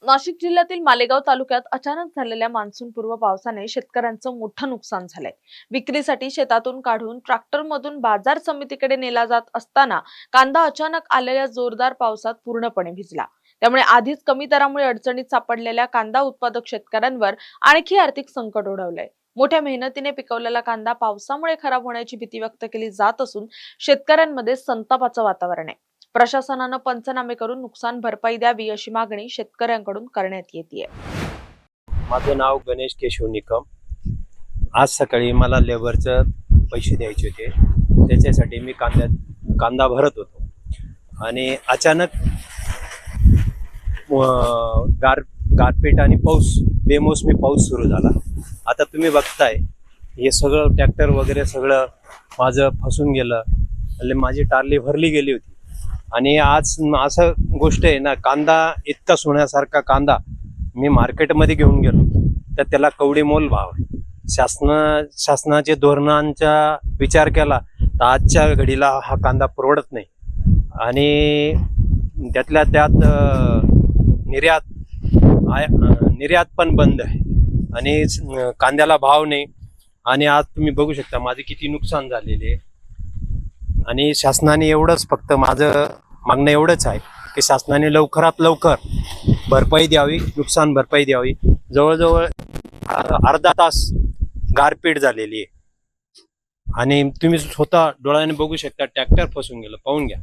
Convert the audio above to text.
नाशिक जिल्ह्यातील मालेगाव तालुक्यात अचानक झालेल्या मान्सूनपूर्व पावसाने शेतकऱ्यांचं मोठं नुकसान झालंय। विक्रीसाठी शेतातून काढून ट्रॅक्टरमधून बाजार समितीकडे नेला जात असताना कांदा अचानक आलेल्या जोरदार पावसात पूर्णपणे भिजला। त्यामुळे आधीच कमी दरामुळे अडचणीत सापडलेल्या कांदा उत्पादक शेतकऱ्यांवर आणखी आर्थिक संकट ओढवलंय। मोठ्या मेहनतीने पिकवलेला कांदा पावसामुळे खराब होण्याची भीती व्यक्त केली जात असून शेतकऱ्यांमध्ये संतापाचं वातावरण आहे। प्रशासनानं पंचनामे करून नुकसान भरपाई द्यावी अशी मागणी शेतकऱ्यांकडून करण्यात येते। माझं नाव गणेश केशव निकम। आज सकाळी मला लेबरचे पैसे द्यायचे होते, त्याच्यासाठी मी कांदा भरत होतो आणि अचानक गारपीट आणि पाऊस, बेमोसमी पाऊस सुरू झाला। आता तुम्ही बघताय हे सगळं ट्रॅक्टर वगैरे सगळं माझं फसून गेलं, माझी टारली भरली गेली होती। आणि आज असं गोष्ट आहे ना, कांदा इतका सोन्यासारखा कांदा मी मार्केटमध्ये घेऊन गेलो तर त्याला कवडी मोल भाव आहे। शासनाचे धोरणांचा विचार केला तर आजच्या घडीला हा कांदा परवडत नाही आणि त्यातल्या त्यात निर्यात पण बंद आहे आणि कांद्याला भाव नाही। आणि आज तुम्ही बघू शकता माझे किती नुकसान झालेले आहे। आणि शासनाने एवढंच, फक्त माझं मागणं एवढंच आहे की शासनाने लवकरात लवकर भरपाई द्यावी, नुकसान भरपाई द्यावी। जवळजवळ अर्धा तास गारपीट झालेली आहे आणि तुम्ही स्वतः डोळ्याने बघू शकता ट्रॅक्टर फसून गेलं, पाहून घ्या।